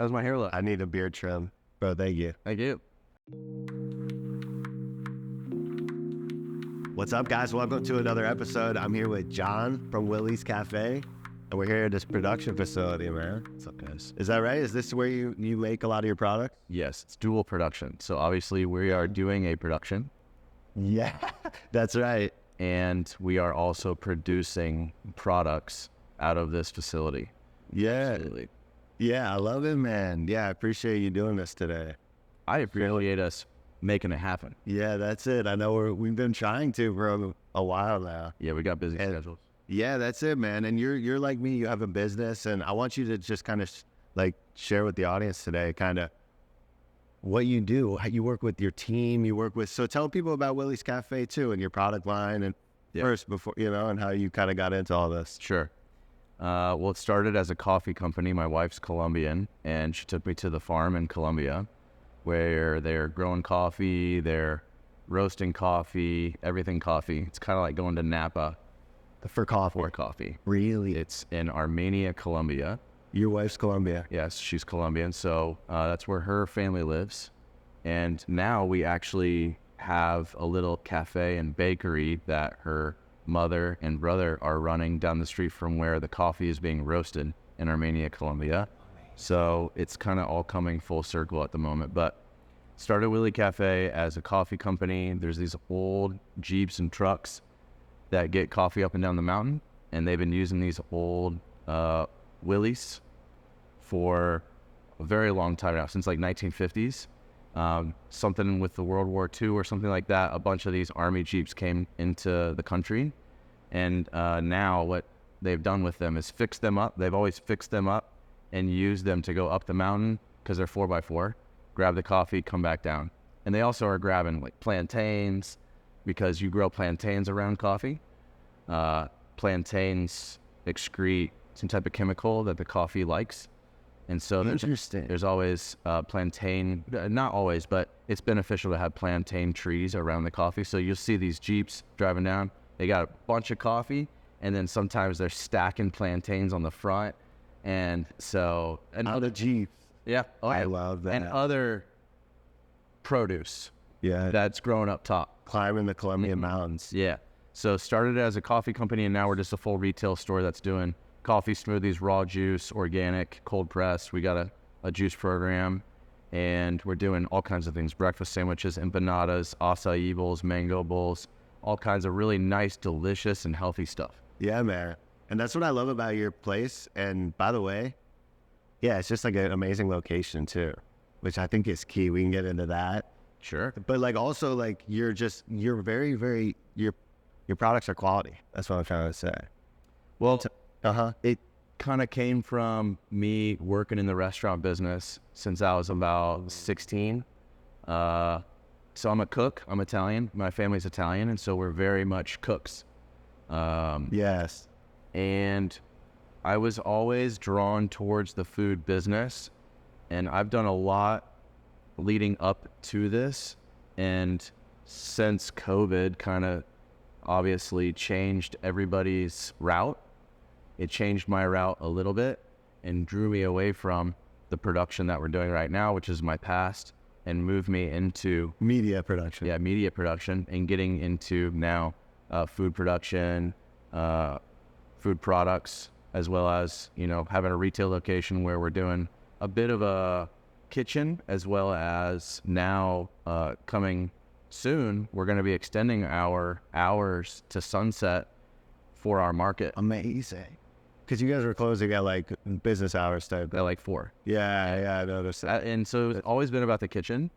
How's my hair look? I need a beard trim. Bro, thank you. Thank you. What's up, guys? Welcome to another episode. I'm here with John from Willy's Cafe, and we're here at this production facility, man. What's up, guys? Is that right? Is this where you make a lot of your products? Yes, it's dual production. So obviously we are doing a production. Yeah, that's right. And we are also producing products out of this facility. Yeah. Absolutely. Yeah, I love it, man. Yeah, I appreciate you doing this today. I appreciate us making it happen. Yeah, that's it. I know we've been trying to for a while now. Yeah, we got busy schedules. Yeah, that's it, man. And you're like me. You have a business, and I want you to just kind of share with the audience today, kind of what you do. How you work with your team. So tell people about Willy's Cafe too, and your product line, and first before and how you kind of got into all this. Sure. Well, it started as a coffee company. My wife's Colombian, and she took me to the farm in Colombia, where they're growing coffee, they're roasting coffee, everything coffee. It's kind of like going to Napa For coffee. for coffee. Really? It's in Armenia, Colombia. Your wife's Colombia. Yes, she's Colombian, so that's where her family lives. And now we actually have a little cafe and bakery that her mother and brother are running down the street from where the coffee is being roasted in Armenia, Colombia. So it's kind of all coming full circle at the moment. But started Willy Cafe as a coffee company. There's these old Jeeps and trucks that get coffee up and down the mountain, and they've been using these old Willys for a very long time now, since like 1950s. Something with the World War II or something like that, a bunch of these army Jeeps came into the country, and now what they've done with them is fix them up. They've always fixed them up and used them to go up the mountain because they're 4x4, grab the coffee, come back down. And they also are grabbing like plantains, because you grow plantains around coffee. Plantains excrete some type of chemical that the coffee likes. And so there's always plantain, not always, but it's beneficial to have plantain trees around the coffee. So you'll see these Jeeps driving down. They got a bunch of coffee, and then sometimes they're stacking plantains on the front. And so... Other Jeeps. Yeah. I love that. And other produce. Yeah. That's growing up top. Climbing the Colombian mountains. Yeah. So started as a coffee company, and now we're just a full retail store that's doing coffee, smoothies, raw juice, organic, cold press. We got a juice program, and we're doing all kinds of things: breakfast sandwiches, empanadas, acai bowls, mango bowls, all kinds of really nice, delicious, and healthy stuff. Yeah, man. And that's what I love about your place. And by the way, yeah, it's just like an amazing location too, which I think is key. We can get into that. Sure. But like also like you're very, very, your products are quality. That's what I'm trying to say. Well, It kind of came from me working in the restaurant business since I was about 16. So I'm a cook. I'm Italian. My family's Italian, and so we're very much cooks. Yes. And I was always drawn towards the food business, and I've done a lot leading up to this. And since COVID kind of obviously changed everybody's route, it changed my route a little bit and drew me away from the production that we're doing right now, which is my past, and moved me into Media production. Yeah, media production, and getting into now food production, food products, as well as, having a retail location where we're doing a bit of a kitchen, as well as now coming soon, we're going to be extending our hours to sunset for our market. Amazing. Because you guys were closing at like business hours type. At like 4. Yeah, I noticed that. And so it's always been about the kitchen,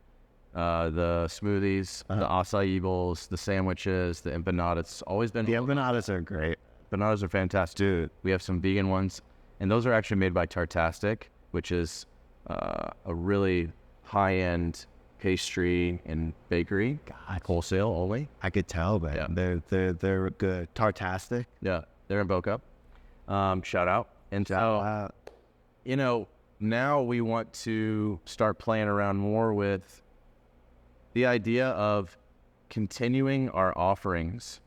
the smoothies, the acai bowls, the sandwiches, the empanadas. It's always been... The empanadas are great. Empanadas are fantastic. Dude, we have some vegan ones, and those are actually made by Tartastic, which is a really high-end pastry and bakery. God. Wholesale only. I could tell, man. Yeah. They're good. Tartastic. Yeah, they're in Boca. Shout out. And so, now we want to start playing around more with the idea of continuing our offerings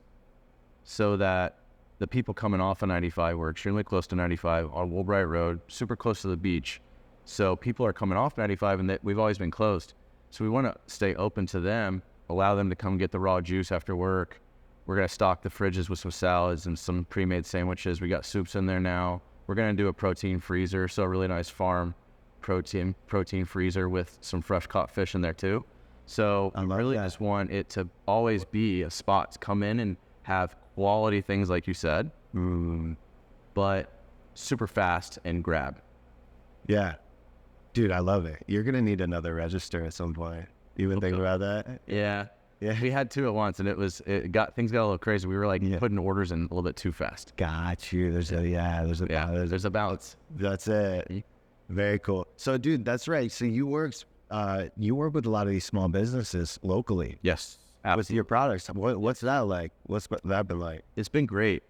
so that the people coming off of 95, we're extremely close to 95 on Woolbright Road, super close to the beach. So people are coming off 95 and we've always been closed. So we want to stay open to them, allow them to come get the raw juice after work. We're going to stock the fridges with some salads and some pre-made sandwiches. We got soups in there now. We're going to do a protein freezer, so a really nice farm protein freezer with some fresh caught fish in there too. So I really just want it to always be a spot to come in and have quality things like you said, but super fast and grab. Yeah. Dude, I love it. You're going to need another register at some point. You been thinking about that? Yeah. We had two at once, and things got a little crazy. We were like putting orders in a little bit too fast. Got you. There's a balance. That's it. Very cool. So, dude, that's right. So you work with a lot of these small businesses locally. Yes, absolutely. With your products. What's that like? What's that been like? It's been great.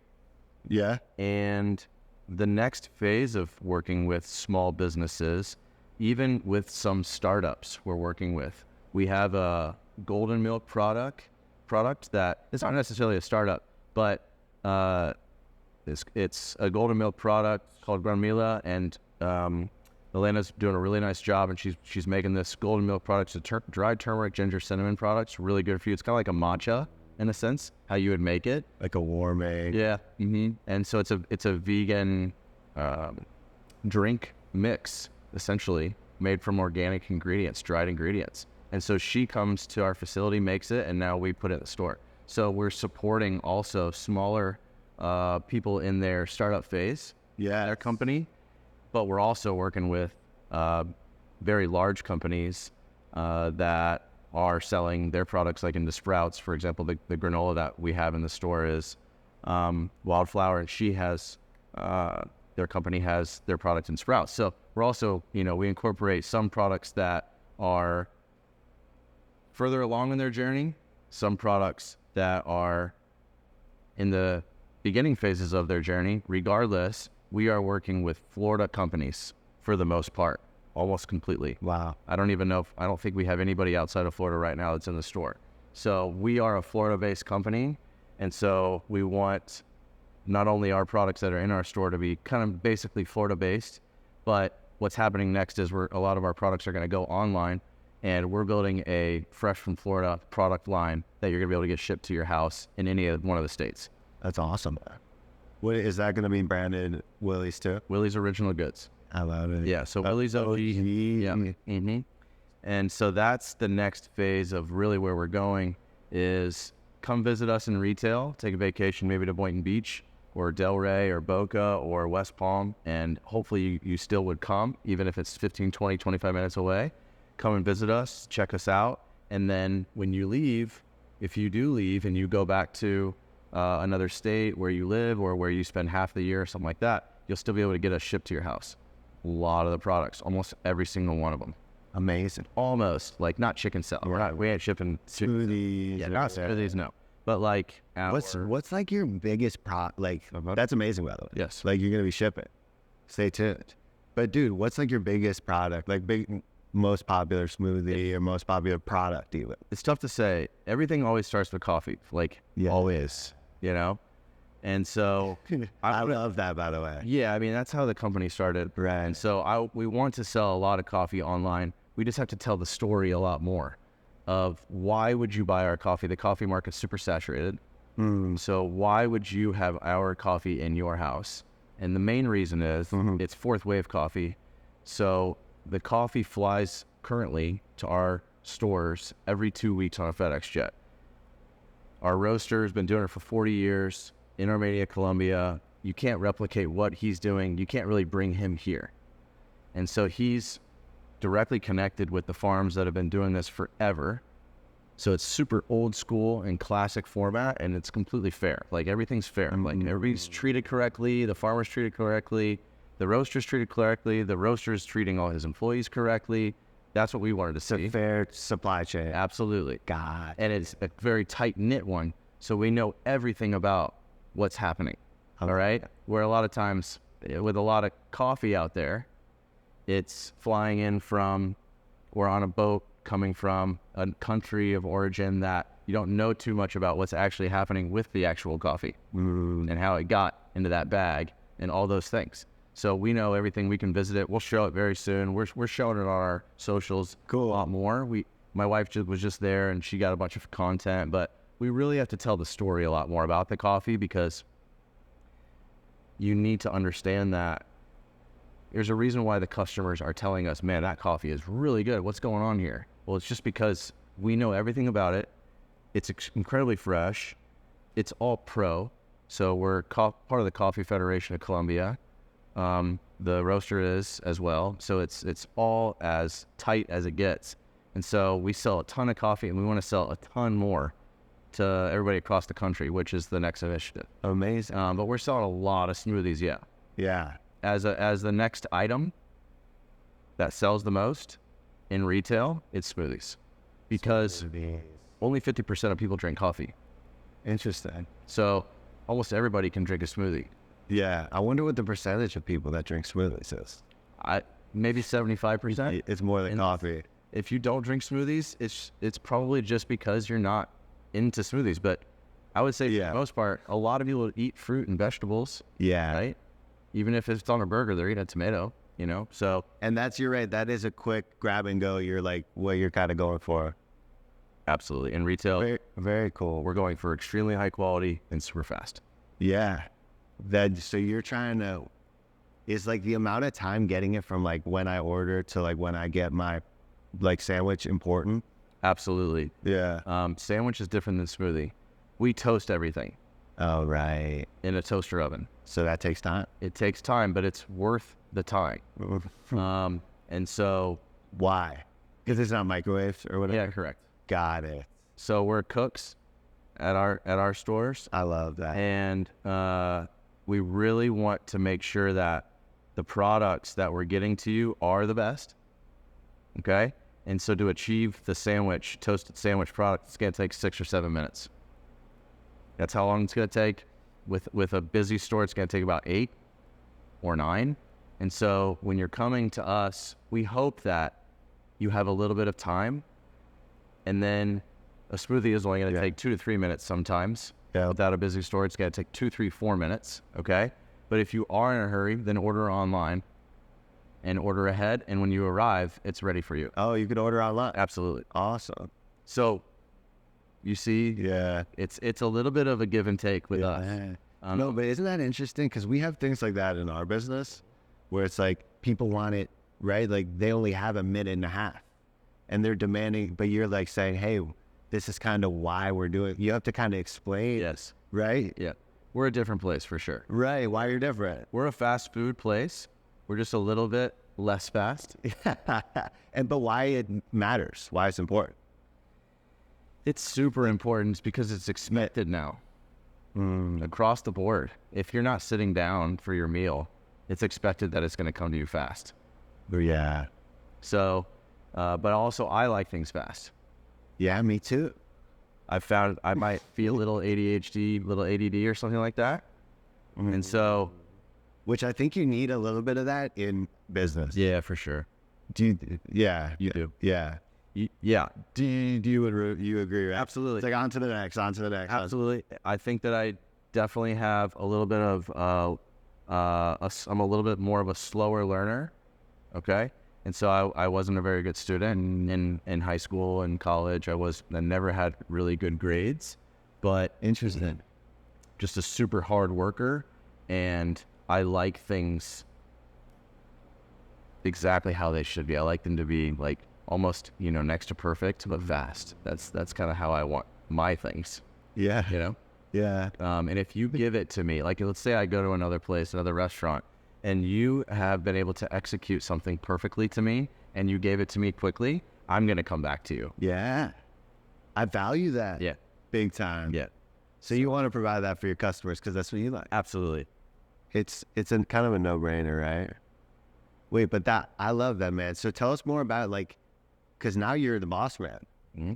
Yeah. And the next phase of working with small businesses, even with some startups we're working with, we have a golden milk product that it's not necessarily a startup, but it's a golden milk product called Granmila, and Elena's doing a really nice job, and she's making this golden milk product. It's a dried turmeric, ginger, cinnamon products, really good for you. It's kind of like a matcha in a sense, how you would make it, like a warm egg. Yeah. And so it's a vegan drink mix, essentially made from organic ingredients, dried ingredients. And so she comes to our facility, makes it, and now we put it in the store. So we're supporting also smaller people in their startup phase, their company, but we're also working with very large companies that are selling their products, like into Sprouts, for example. The granola that we have in the store is Wildflower, and she has their company has their product in Sprouts. So we're also, we incorporate some products that are further along in their journey, some products that are in the beginning phases of their journey. Regardless, we are working with Florida companies for the most part, almost completely. Wow. I don't think we have anybody outside of Florida right now that's in the store. So we are a Florida-based company, and so we want not only our products that are in our store to be kind of basically Florida-based, but what's happening next is a lot of our products are going to go online, and we're building a fresh from Florida product line that you're going to be able to get shipped to your house in any one of the states. That's awesome. What is that going to be branded Willy's too? Willy's Original Goods. I love it. Yeah, so Willy's OG. Yeah. And so that's the next phase of really where we're going is come visit us in retail, take a vacation maybe to Boynton Beach or Delray or Boca or West Palm, and hopefully you still would come, even if it's 15, 20, 25 minutes away. Come and visit us, check us out, and then when you leave, if you do leave and you go back to another state where you live or where you spend half the year or something like that, you'll still be able to get us shipped to your house. A lot of the products, almost every single one of them. Amazing. Almost, like not chicken salad. We ain't shipping smoothies. Yeah, not smoothies, no. But like what's like your biggest that's amazing, by the way. Yes. Like you're going to be shipping. Stay tuned. But dude, what's like your biggest product? Like most popular smoothie or most popular product even? It's tough to say. Everything always starts with coffee. Always, And so I love that, by the way. Yeah, I mean, that's how the company started. Right. And so we want to sell a lot of coffee online. We just have to tell the story a lot more of why would you buy our coffee? The coffee market's super saturated. So why would you have our coffee in your house? And the main reason is it's fourth wave coffee. So the coffee flies currently to our stores every 2 weeks on a FedEx jet. Our roaster has been doing it for 40 years. In Armenia, Colombia. You can't replicate what he's doing. You can't really bring him here. And so he's directly connected with the farms that have been doing this forever. So it's super old school and classic format, and it's completely fair. Like everything's fair. Like everybody's treated correctly. The farmer's treated correctly. The roaster's treated correctly. The roaster's treating all his employees correctly. That's what we wanted to see. A fair supply chain. Absolutely. God. And it's a very tight-knit one. So we know everything about what's happening. All right. Where a lot of times with a lot of coffee out there, it's flying in from or on a boat coming from a country of origin that you don't know too much about what's actually happening with the actual coffee and how it got into that bag and all those things. So we know everything. We can visit it. We'll show it very soon. We're showing it on our socials a lot more. My wife was just there, and she got a bunch of content, but we really have to tell the story a lot more about the coffee, because you need to understand that there's a reason why the customers are telling us, man, that coffee is really good. What's going on here? Well, it's just because we know everything about it. It's incredibly fresh. It's all pro. So we're part of the Coffee Federation of Colombia. The roaster is as well. So it's all as tight as it gets. And so we sell a ton of coffee, and we want to sell a ton more to everybody across the country, which is the next initiative. Amazing. But we're selling a lot of smoothies, yeah. Yeah. As the next item that sells the most in retail, it's smoothies, because only 50% of people drink coffee. Interesting. So almost everybody can drink a smoothie. Yeah. I wonder what the percentage of people that drink smoothies is. Maybe 75%. It's more than coffee. If you don't drink smoothies, it's probably just because you're not into smoothies. But I would say for the most part, a lot of people eat fruit and vegetables. Yeah. Right? Even if it's on a burger, they're eating a tomato, so. And you're right. That is a quick grab and go. You're like what you're kind of going for. Absolutely. In retail, Very, very cool. we're going for extremely high quality and super fast. Yeah. So you're trying to, is like the amount of time getting it from like when I order to like when I get my like sandwich important? Absolutely. Yeah. Sandwich is different than smoothie. We toast everything. Oh, right. In a toaster oven. So that takes time. It takes time, but it's worth the time. And so. Why? Because it's not microwaved or whatever? Yeah, correct. Got it. So we're cooks at our stores. I love that. And we really want to make sure that the products that we're getting to you are the best. Okay? And so to achieve the toasted sandwich product, it's going to take 6 or 7 minutes. That's how long it's going to take. With a busy store, it's going to take about 8 or 9. And so when you're coming to us, we hope that you have a little bit of time. And then a smoothie is only going to take 2 to 3 minutes sometimes. Yeah. Without a busy store, it's going to take 2, 3, 4 minutes. Okay? But if you are in a hurry, then order online and order ahead. And when you arrive, it's ready for you. Oh, you can order online? Absolutely. Awesome. So you see, it's a little bit of a give and take with us. No, but isn't that interesting? Because we have things like that in our business where it's like people want it, right? Like they only have a minute and a half and they're demanding, but you're like saying, hey, this is kind of why we're doing it. You have to kind of explain. Yes. Right? Yeah. We're a different place for sure. Right. Why you're different. We're a fast food place. We're just a little bit less fast. But why it matters, why it's important. It's super important because it's expected now. Across the board. If you're not sitting down for your meal, it's expected that it's going to come to you fast. Yeah. So, but also I like things fast. Yeah, me too. I found I might feel a little ADHD, little ADD or something like that. And so. Which I think you need a little bit of that in business. Yeah, for sure. You do. Yeah. Yeah. Do you agree, right? Absolutely. It's like on to the next. Absolutely. I think that I definitely have a little bit of, I'm a little bit more of a slower learner. Okay. And so I wasn't a very good student in high school and college. I never had really good grades, but interesting. Just a super hard worker. And I like things exactly how they should be. I like them to be like almost, next to perfect, but fast. That's kind of how I want my things. Yeah. Yeah. And if you give it to me, like let's say I go to another place, another restaurant, and you have been able to execute something perfectly to me and you gave it to me quickly, I'm going to come back to you. Yeah. I value that. Yeah. Big time. Yeah. So you want to provide that for your customers because that's what you like. Absolutely. It's a kind of a no-brainer, right? Wait, but I love that, man. So tell us more about because now you're the boss man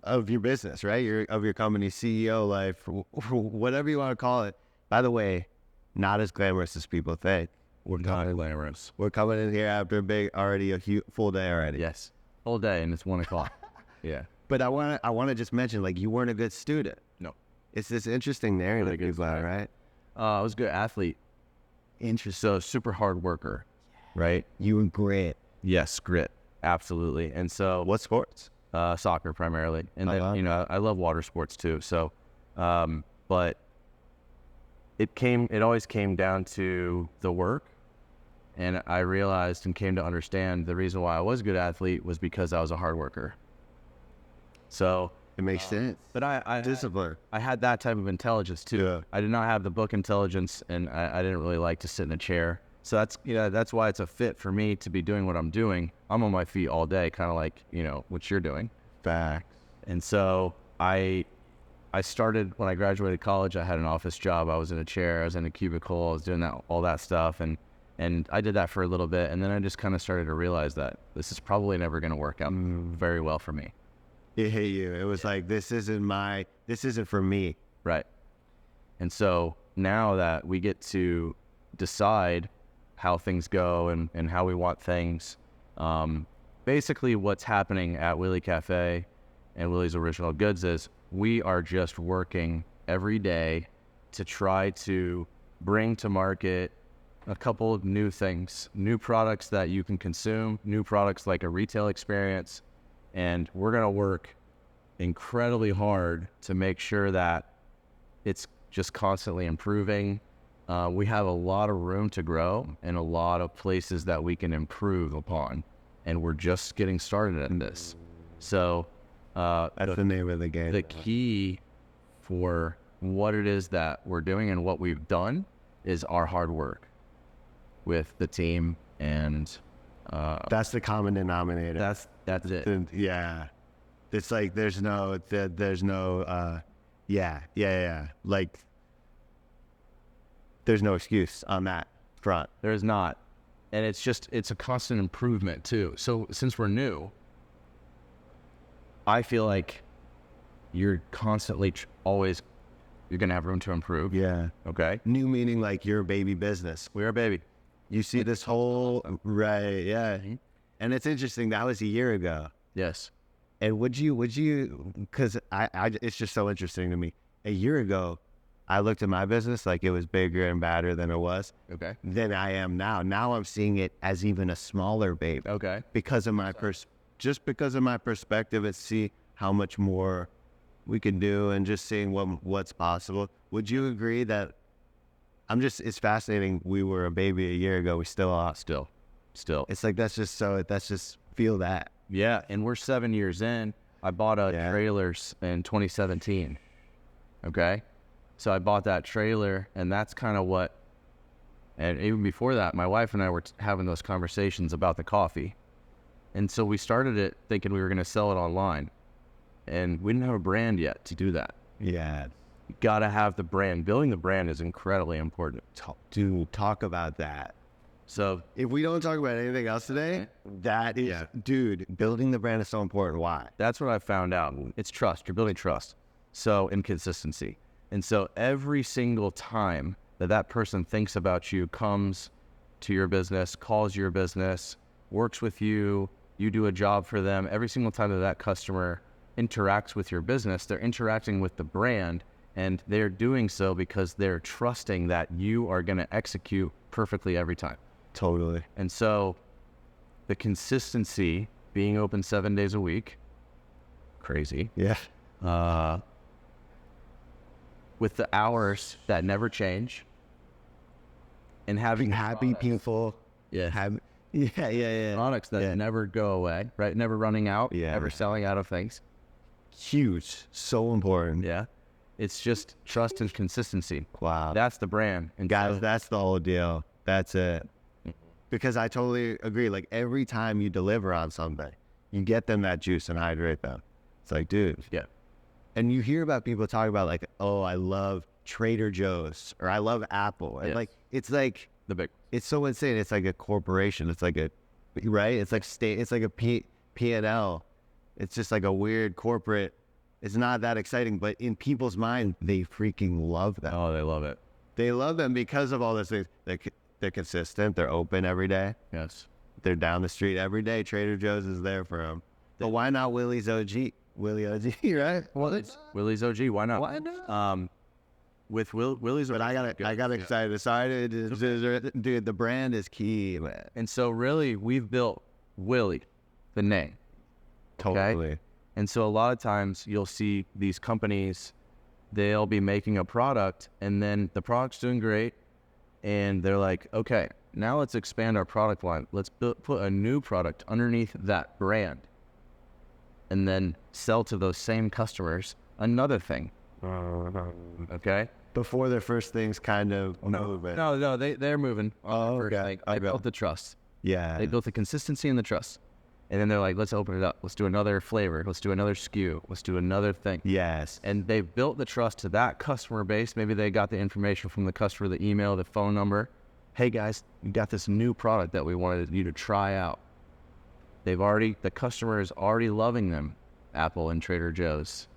of your business, right? You're of your company, CEO life, whatever you want to call it. By the way, not as glamorous as people think. We're not glamorous. We're coming in here after a full day already. Yes, full day, and it's 1:00. Yeah. But I want to just mention, you weren't a good student. No. It's this interesting narrative, right? I was a good athlete. Interesting. So super hard worker. right? You and grit. Yes, grit, absolutely. And so, What sports? soccer primarily, and then you know I love water sports too. So, but it always came down to the work, and I realized and came to understand the reason why I was a good athlete was because I was a hard worker. So It makes sense. but Discipline. I had that type of intelligence too. Yeah. I did not have the book intelligence, and I didn't really like to sit in a chair. So that's, you know, that's why it's a fit for me to be doing what I'm doing. I'm on my feet all day, kind of like, you know, what you're doing. Facts. And so I started when I graduated college. I had an office job. I was in a chair. I was in a cubicle. I was doing all that stuff, and I did that for a little bit, and then I just kind of started to realize that this is probably never going to work out very well for me. It hit you. It was like, this isn't for me. Right. And so now that we get to decide how things go and how we want things, basically what's happening at Willy Cafe and Willy's Original Goods is we are just working every day to try to bring to market a couple of new things, new products that you can consume, new products like a retail experience. And we're going to work incredibly hard to make sure that it's just constantly improving. We have a lot of room to grow and a lot of places that we can improve upon. And we're just getting started in this. So That's the name of the game. the key for what it is that we're doing and what we've done is our hard work with the team, and That's the common denominator. that's it. Yeah. It's like there's no like there's no excuse on that front. There's not, and it's a constant improvement too. So since we're new, I feel like you're constantly always you're gonna have room to improve. Yeah. Okay. New meaning like your baby business. We're a baby. You see this whole right, yeah. And it's interesting, that was a year ago. Yes. And would you because I it's just so interesting to me. A year ago, I looked at my business like it was bigger and badder than it was. Okay. Than I am now. Now I'm seeing it as even a smaller baby. Okay. Because of my just because of my perspective and see how much more we can do and just seeing what's possible. Would you agree that it's fascinating. We were a baby a year ago. We still are. Still. It's like, that's just feel that. Yeah. And we're 7 years in. I bought a trailer in 2017. Okay. So I bought that trailer, and that's kind of what, and even before that, my wife and I were having those conversations about the coffee. And so we started it thinking we were going to sell it online, and we didn't have a brand yet to do that. Yeah. You got to have the brand. Building the brand is incredibly important. Talk about that. So If we don't talk about anything else today, that is, dude, building the brand is so important. Why? that's what I found out. It's trust. You're building trust. So, and consistency. And so every single time that person thinks about you, comes to your business, calls your business, works with you, you do a job for them, every single time that customer interacts with your business, they're interacting with the brand, and they're doing so because they're trusting that you are going to execute perfectly every time. Totally. And so the consistency, being open 7 days a week, crazy. Yeah. With the hours that never change, and having Happy people. yeah, products that never go away, right? Never running out, never selling out of things. Huge. So important. Yeah. It's just trust and consistency. Wow. That's the brand. And Guys, so, that's the whole deal. That's it. Because I totally agree. Like, every time you deliver on something, you get them that juice and hydrate them. It's like, dude. yeah. And you hear about people talk about like, oh, I love Trader Joe's or I love Apple. And Yes. it's like, The big. it's so insane. It's like a corporation. It's like right? It's like it's like a P&L. It's just like a weird corporate. It's not that exciting, but in people's mind, they freaking love them. Oh, they love it. They love them because of all those things. They're consistent. They're open every day. Yes. They're down the street every day. Trader Joe's is there for them. But why not Willy's OG? Willy OG, right? Well, it's Willy's OG. Why not? Why not? with Willie's. But I got excited. Sorry, dude. The brand is key, man. And so really, we've built Willy, the name. Totally. Okay? And so a lot of times you'll see these companies, they'll be making a product, and then the product's doing great, and they're like, okay, now let's expand our product line. Let's put a new product underneath that brand, and then sell to those same customers another thing. Okay? Before their first things kind of move it. No, they're moving. Oh, okay. They built the trust. Yeah. They built the consistency and the trust. And then they're like, let's open it up. Let's do another flavor. Let's do another SKU. Let's do another thing. Yes. And they built the trust to that customer base. Maybe they got the information from the customer, the email, the phone number. Hey guys, we got this new product that we wanted you to try out. The customer is already loving them, Apple and Trader Joe's,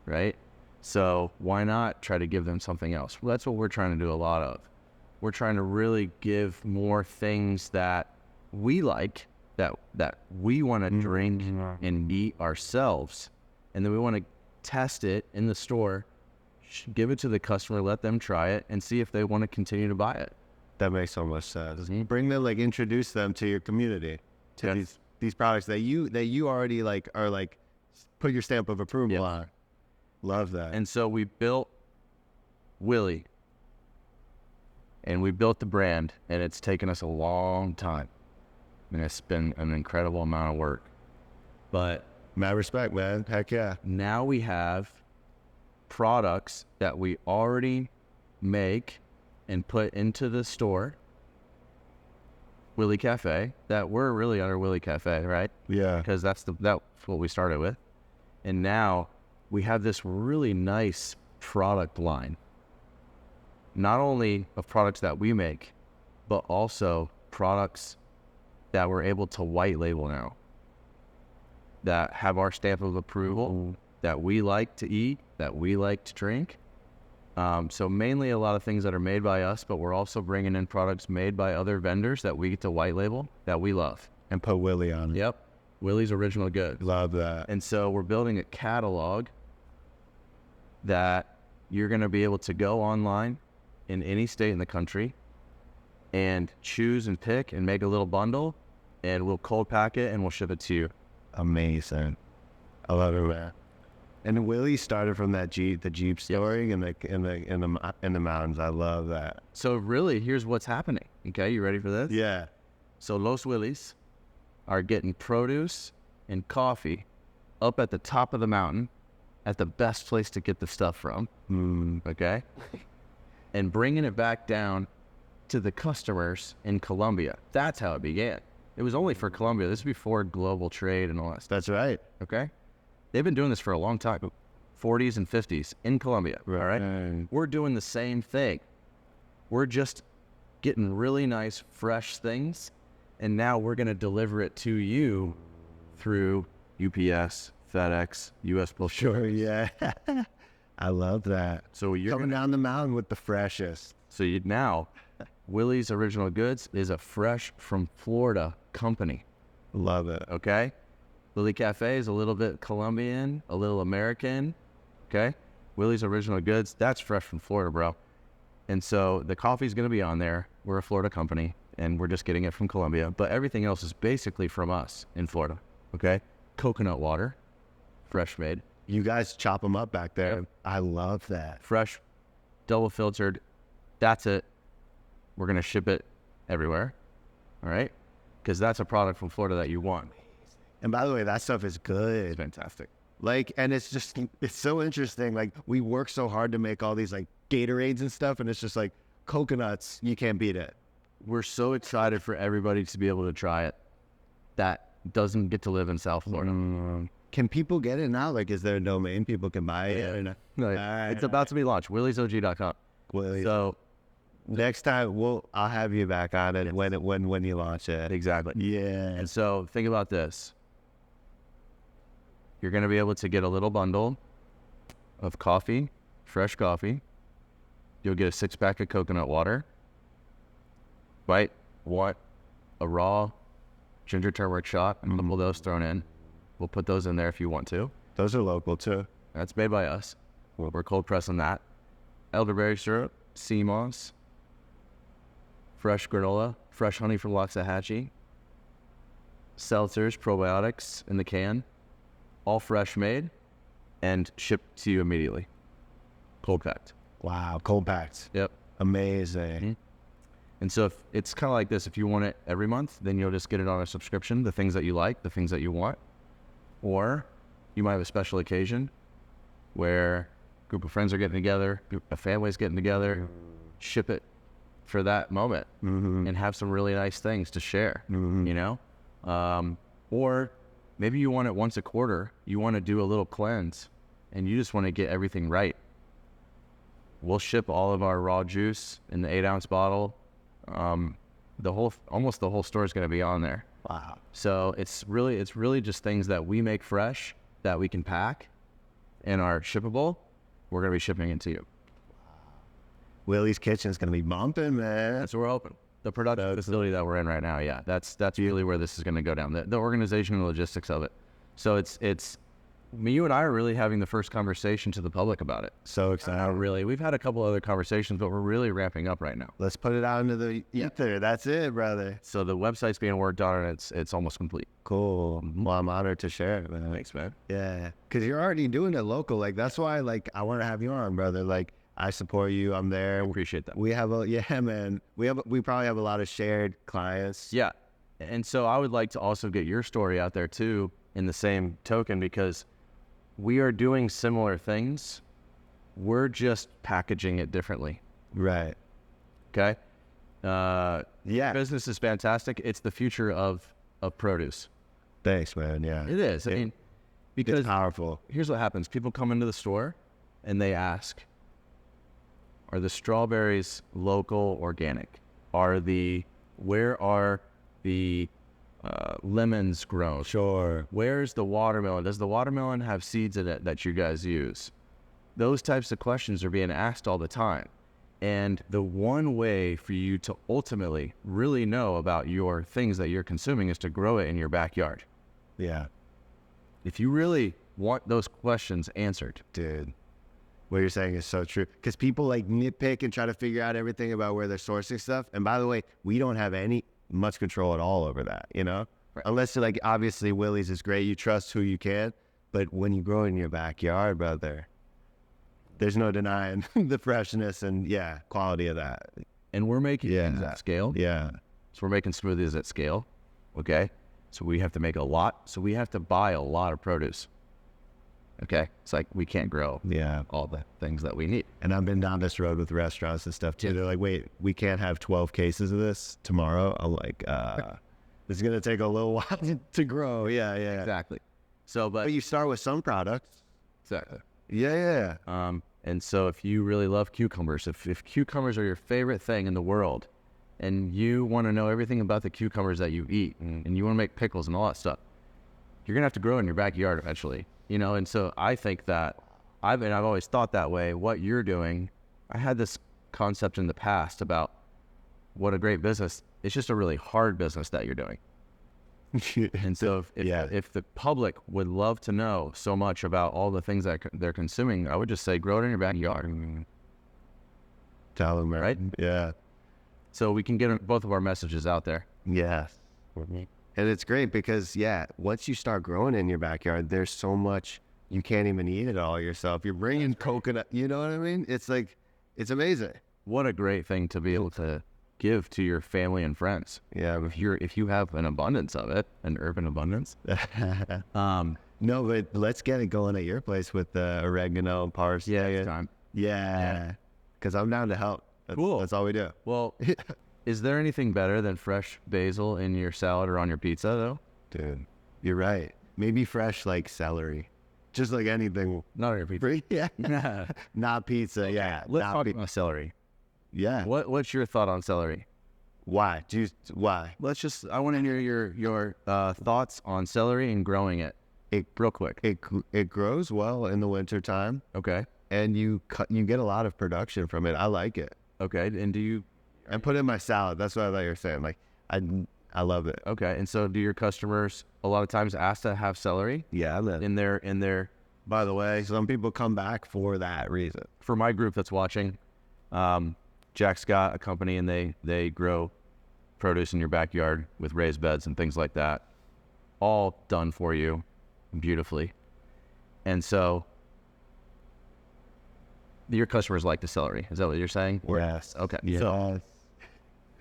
right? So why not try to give them something else? Well, that's what we're trying to do a lot of. We're trying to really give more things that we like, that we want to drink and eat ourselves. And then we want to test it in the store, give it to the customer, let them try it, and see if they want to continue to buy it. That makes so much sense. Bring them, like, introduce them to your community, to these products that you already are put your stamp of approval on. Love that. And so we built Willy, and we built the brand, and it's taken us a long time. I mean, it's been an incredible amount of work. But mad respect, man. Heck yeah. Now we have products that we already make and put into the store, Willy Cafe, that we're really under Willy Cafe, right? Yeah. Because that's what we started with. And now we have this really nice product line, not only of products that we make, but also products that we're able to white label now, that have our stamp of approval, that we like to eat, that we like to drink. So mainly a lot of things that are made by us, but we're also bringing in products made by other vendors that we get to white label that we love. And put Willy on it. Yep. Willy's Original Goods. Love that. And so we're building a catalog that you're going to be able to go online in any state in the country and choose and pick and make a little bundle, and we'll cold pack it and we'll ship it to you. Amazing. I love it, man. And Willy started from the Jeep story in the mountains. I love that. So really, here's what's happening. Okay, you ready for this? Yeah. So Los Willys are getting produce and coffee up at the top of the mountain at the best place to get the stuff from. Okay? And bringing it back down to the customers in Colombia. That's how it began. It was only for Colombia. This is before global trade and all that stuff. That's right. Okay? They've been doing this for a long time, 40s and 50s in Colombia. All right? We're doing the same thing. We're just getting really nice, fresh things, and now we're going to deliver it to you through UPS, FedEx, US Postal. Sure, yeah. I love that. So you're coming down the mountain with the freshest. So now, Willy's Original Goods is a fresh from Florida company. Love it. Okay? Willy Cafe is a little bit Colombian, a little American. Okay? Willy's Original Goods, that's fresh from Florida, bro. And so the coffee's going to be on there. We're a Florida company, and we're just getting it from Colombia. But everything else is basically from us in Florida. Okay? Coconut water, fresh made. You guys chop them up back there. Yep. I love that. Fresh, double filtered. That's it. We're going to ship it everywhere. All right? Because that's a product from Florida that you want. And by the way, that stuff is good. It's fantastic. Like, and it's so interesting. Like, we work so hard to make all these like Gatorades and stuff, and it's just like coconuts. You can't beat it. We're so excited for everybody to be able to try it that doesn't get to live in South Florida. Can people get it now? Like, is there a domain people can buy it? Yeah. No, it's about to be launched. WillysOG.com. Willys. So next time I'll have you back on it when you launch it. Exactly. Yeah. And so think about this. You're going to be able to get a little bundle of coffee, fresh coffee. You'll get a 6-pack of coconut water. Right? Want a raw ginger turmeric shot, and a couple of those thrown in. We'll put those in there if you want to. Those are local too. That's made by us. We're cold pressing that. elderberry syrup, sea moss, fresh granola, fresh honey from Loxahatchee, seltzers, probiotics in the can, all fresh made and shipped to you immediately. Cold packed. Wow, cold packed. Yep. Amazing. Mm-hmm. And so if it's kind of like this, if you want it every month, then you'll just get it on a subscription, the things that you like, the things that you want. Or you might have a special occasion where a group of friends are getting together, a family's getting together, ship it for that moment and have some really nice things to share, you know? Or maybe you want it once a quarter, you want to do a little cleanse and you just want to get everything right. We'll ship all of our raw juice in the 8-ounce bottle. Almost the whole store is going to be on there. Wow. So it's really just things that we make fresh that we can pack and are shippable. We're going to be shipping it to you. Willy's Kitchen is going to be bumping, man. That's where we're open. The production facility that we're in right now. Yeah. That's really where this is going to go down. The organization and logistics of it. So it's you and I are really having the first conversation to the public about it. So excited. Really. We've had a couple other conversations, but we're really ramping up right now. Let's put it out into the ether. That's it, brother. So the website's being worked on and it's almost complete. Cool. Well, I'm honored to share it, man. Thanks, man. Yeah. Because you're already doing it local. Like, that's why, like, I want to have you on, brother. Like, I support you. I'm there. I appreciate that. We have man. We probably have a lot of shared clients. Yeah. And so I would like to also get your story out there too in the same token, because we are doing similar things. We're just packaging it differently. Right. Okay. Yeah. Business is fantastic. It's the future of produce. Thanks, man. Yeah. It is. I mean, because it's powerful. Here's what happens. People come into the store and they ask, are the strawberries local, organic? Where are the lemons grown? Sure. Where's the watermelon? Does the watermelon have seeds in it that you guys use? Those types of questions are being asked all the time. And the one way for you to ultimately really know about your things that you're consuming is to grow it in your backyard. Yeah. If you really want those questions answered. Dude, what you're saying is so true. Because people like nitpick and try to figure out everything about where they're sourcing stuff. And by the way, we don't have much control at all over that, you know? Right. Unless you're like, obviously Willy's is great. You trust who you can. But when you grow in your backyard, brother, there's no denying the freshness and quality of that. And we're making things at scale. Yeah. So we're making smoothies at scale. Okay. So we have to make a lot. So we have to buy a lot of produce. Okay. It's like we can't grow all the things that we need. And I've been down this road with restaurants and stuff too. Yeah. They're like, wait, we can't have 12 cases of this tomorrow. I'm like, it's going to take a little while to grow. Yeah. Exactly. So, but you start with some products. Exactly. Yeah. And so if you really love cucumbers, if cucumbers are your favorite thing in the world and you want to know everything about the cucumbers that you eat and you want to make pickles and all that stuff, you're going to have to grow in your backyard eventually, you know? And so I think that I've always thought that way. What you're doing, I had this concept in the past about what a great business. It's just a really hard business that you're doing. And so if the public would love to know so much about all the things that they're consuming, I would just say grow it in your backyard. Tell them, right? Yeah. So we can get both of our messages out there. Yes. And it's great because, once you start growing in your backyard, there's so much, you can't even eat it all yourself. You're bringing coconut, you know what I mean? It's like, it's amazing. What a great thing to be able to give to your family and friends. Yeah. If you have an abundance of it, an urban abundance. No, but let's get it going at your place with oregano and parsley. Yeah, it's time. Yeah. Because I'm down to help. Cool. That's all we do. Well, is there anything better than fresh basil in your salad or on your pizza, though? Dude, you're right. Maybe fresh, like celery. Just like anything. Not on your pizza. Yeah. Not pizza. Okay. Yeah. Let's talk about celery. Yeah. What's your thought on celery? Why? Why? I want to hear your thoughts on celery and growing it. Real quick. It grows well in the winter time. Okay. And you get a lot of production from it. I like it. Okay. And put it in my salad. That's what I thought you were saying. Like I love it. Okay. And so do your customers a lot of times ask to have celery? Yeah. In their By the way, some people come back for that reason. For my group that's watching, Jack's got a company, and they grow produce in your backyard with raised beds and things like that, all done for you beautifully. And so your customers like the celery. Is that what you're saying? Yes. Okay. Yes. So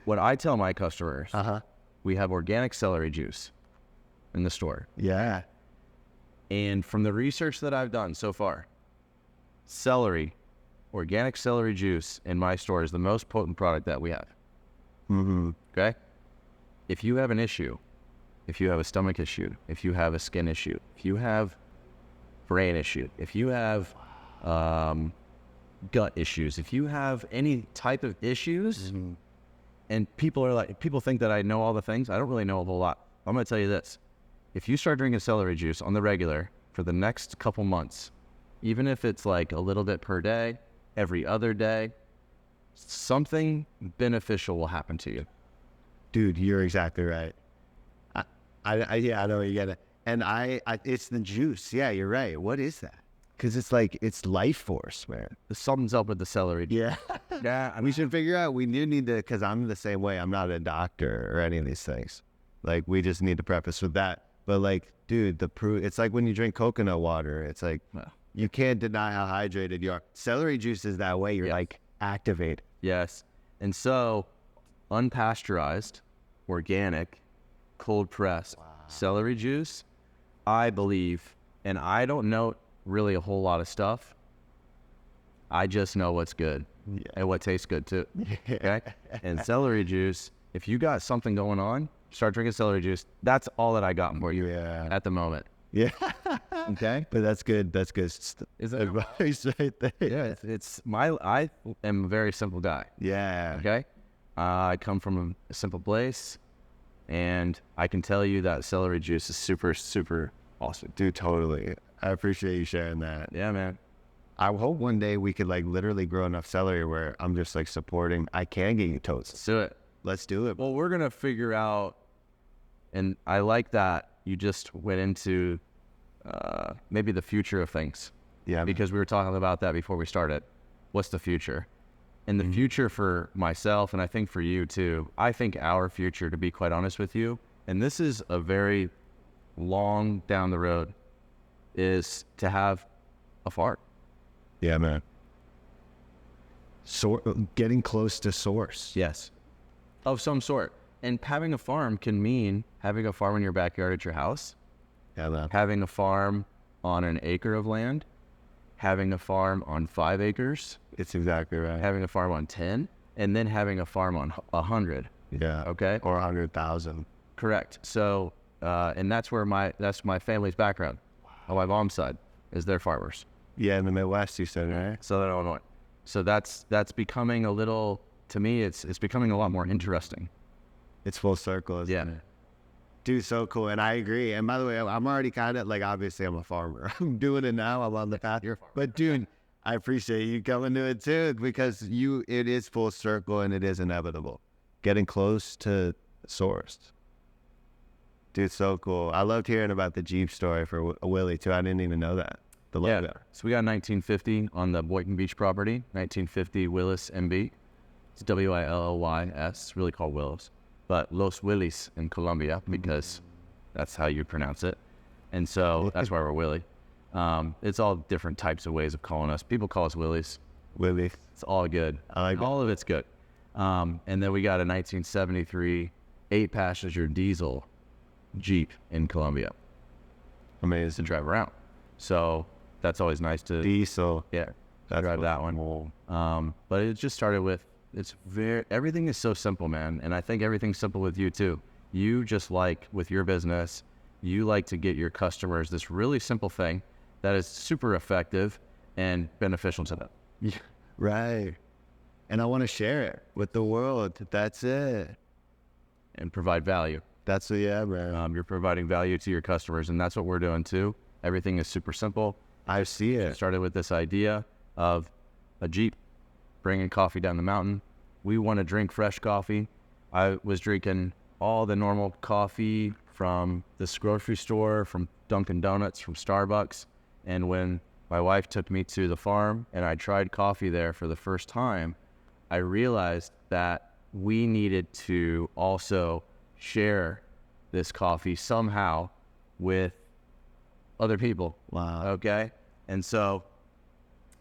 what I tell my customers, Uh-huh. we have organic celery juice in the store. Yeah. And from the research that I've done so far, organic celery juice in my store is the most potent product that we have. Mm-hmm. Okay? If you have an issue, if you have a stomach issue, if you have a skin issue, if you have brain issue, if you have gut issues, if you have any type of issues, and people think that I know all the things, I don't really know a whole lot. I'm going to tell you this. If you start drinking celery juice on the regular for the next couple months, even if it's like a little bit per day, every other day, something beneficial will happen to you. Dude, you're exactly right. I know you get it. And it's the juice. Yeah, you're right. What is that? Because it's like, it's life force, man. Something's up with the celery. Yeah. Yeah. We should figure out, we do need to, because I'm the same way. I'm not a doctor or any of these things. Like, we just need to preface with that. But like, dude, it's like when you drink coconut water, it's like, you can't deny how hydrated you are. Celery juice is that way. You're like activated. Yes. And so unpasteurized, organic, cold pressed celery juice, I believe, and I don't know really a whole lot of stuff. I just know what's good and what tastes good too. Okay. And celery juice, if you got something going on, start drinking celery juice. That's all that I got for you at the moment. Yeah. Okay. But that's good. That's good. Is it Advice right there. Yeah. I am a very simple guy. Yeah. Okay. I come from a simple place, and I can tell you that celery juice is super, super awesome. Dude, totally. I appreciate you sharing that. Yeah, man. I hope one day we could like literally grow enough celery where I'm just like supporting. I can get you toast. Let's do it. Let's do it. Well, we're going to figure out, and I like that you just went into maybe the future of things. Yeah. Because we were talking about that before we started. What's the future? And the future for myself, and I think for you too, I think our future, to be quite honest with you, and this is a very long down the road, is to have a farm. Yeah, man. Getting close to source. Yes. Of some sort. And having a farm can mean having a farm in your backyard at your house, Yeah, man. having a farm on an acre of land, having a farm on 5 acres, It's exactly right. having a farm on 10, and then having a farm on 100. Yeah. Okay. Or 100,000. Correct. So, and that's my family's background. On my mom's side is they're farmers. Yeah, in the Midwest, you said, right? Southern Illinois. So that's becoming a little, to me, it's becoming a lot more interesting. It's full circle, isn't it? Dude, so cool. And I agree. And by the way, I'm already kind of like, obviously I'm a farmer. I'm doing it now. I'm on the path. You're a farmer. But dude, I appreciate you coming to it too, because it is full circle and it is inevitable. Getting close to source. Dude, so cool. I loved hearing about the Jeep story for Willie too. I didn't even know that. The logo. Yeah. So we got 1950 on the Boynton Beach property, 1950 Willis MB. It's Willys. It's really called Willis. But Los Willys in Colombia, because that's how you pronounce it. And so that's why we're Willy. It's all different types of ways of calling us. People call us Willies. Willie. It's all good. I like all of it's good. And then we got a 1973 8-passenger diesel Jeep in Colombia to Amazing. drive around. So that's always nice to Diesel. drive that one. Cool. But it just started with, everything is so simple, man. And I think everything's simple with you too. You just like, with your business, you like to get your customers this really simple thing that is super effective and beneficial to them. Yeah, right. And I want to share it with the world. That's it. And provide value. That's what, yeah, man. You're providing value to your customers, and that's what we're doing too. Everything is super simple. I see it. Started with this idea of a Jeep bringing coffee down the mountain. We want to drink fresh coffee. I was drinking all the normal coffee from this grocery store, from Dunkin' Donuts, from Starbucks. And when my wife took me to the farm and I tried coffee there for the first time, I realized that we needed to also share this coffee somehow with other people. Wow. Okay. And so,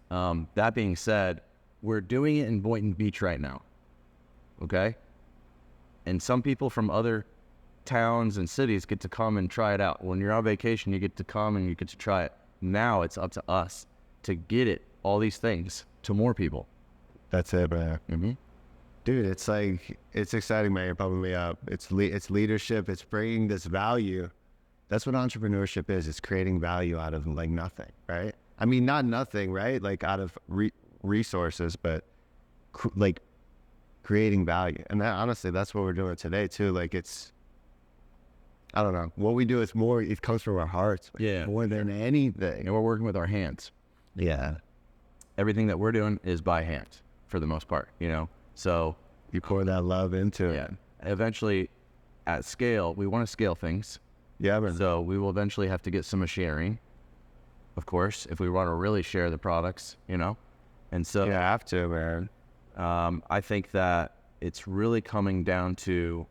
that being said, we're doing it in Boynton Beach right now. Okay. And some people from other towns and cities get to come and try it out. When you're on vacation, you get to come and you get to try it. Now it's up to us to get it, all these things, to more people. That's it, man. Mm-hmm. Dude, it's like, it's exciting, man. You're pumping me up. It's leadership. It's bringing this value. That's what entrepreneurship is. It's creating value out of like nothing, right? I mean, not nothing, right? Like out of resources, but like creating value. And that, honestly, that's what we're doing today too. Like it's, I don't know. What we do is more, it comes from our hearts. Yeah. More than anything. And we're working with our hands. Yeah. Everything that we're doing is by hand for the most part, you know? So you pour that love into it. Yeah. Eventually, at scale, we want to scale things. Yeah, man. So we will eventually have to get some sharing, of course, if we want to really share the products, you know? And so you have to, man. I think that it's really coming down to,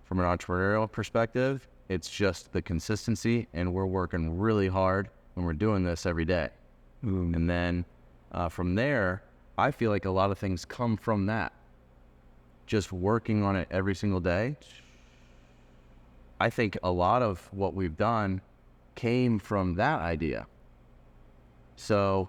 from an entrepreneurial perspective, it's just the consistency, and we're working really hard when we're doing this every day. And then from there, I feel like a lot of things come from that. Just working on it every single day. I think a lot of what we've done came from that idea. So,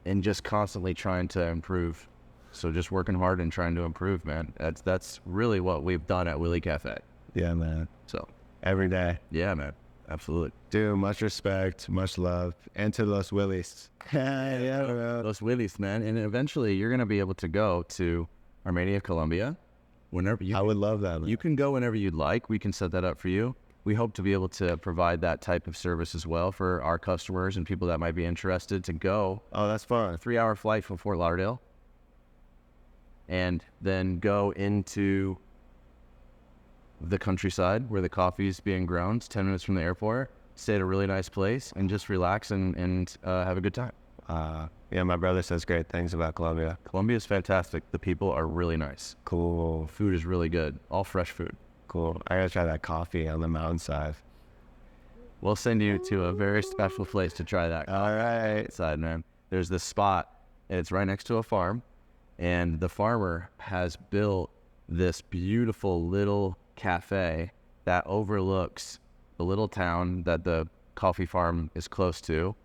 and just constantly trying to improve. So just working hard and trying to improve, man. That's really what we've done at WILLY Cafe. Yeah, man. So every day. Yeah, man. Absolutely. Dude, much respect, much love. And to Los Willys. Yeah, bro. Los Willys, man. And eventually you're going to be able to go to Armenia, Colombia. Whenever you, I would love that, man. You can go whenever you'd like. We can set that up for you. We hope to be able to provide that type of service as well for our customers and people that might be interested to go. Oh, that's fun. A 3-hour flight from Fort Lauderdale. And then go into the countryside where the coffee is being grown. It's 10 minutes from the airport. Stay at a really nice place and just relax and have a good time. Yeah, my brother says great things about Colombia. Colombia is fantastic. The people are really nice. Cool. Food is really good. All fresh food. Cool. I gotta try that coffee on the mountainside. We'll send you to a very special place to try that. All right. Side, man. There's this spot, and it's right next to a farm, and the farmer has built this beautiful little cafe that overlooks the little town that the coffee farm is close to,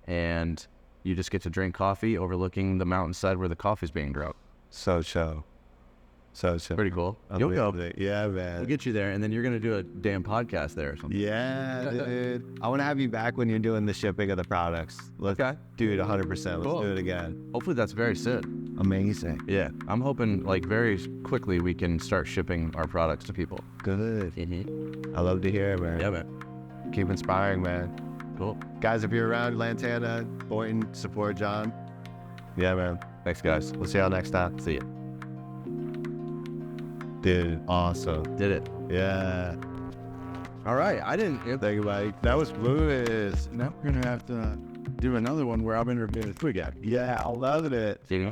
and you just get to drink coffee overlooking the mountainside where the coffee's being grown. So chill. So chill. Pretty cool. You'll go. Yeah, man. We'll get you there, and then you're going to do a damn podcast there or something. Yeah, dude. I want to have you back when you're doing the shipping of the products. Okay. Dude, 100%. Let's Cool. do it again. Hopefully that's very soon. Amazing. Yeah. I'm hoping like very quickly we can start shipping our products to people. Good. Mm-hmm. I love to hear it, man. Yeah, man. Keep inspiring, man. Cool. Guys, if you're around Lantana, Boynton, support John. Yeah, man. Thanks, guys. We'll see y'all next time. See ya. Dude, awesome. Did it. Yeah. All right. I didn't. Thank you, Mike. That was fluid. Now we're gonna have to do another one where I'm interviewing a quick guy. Yeah, I loved it. See you.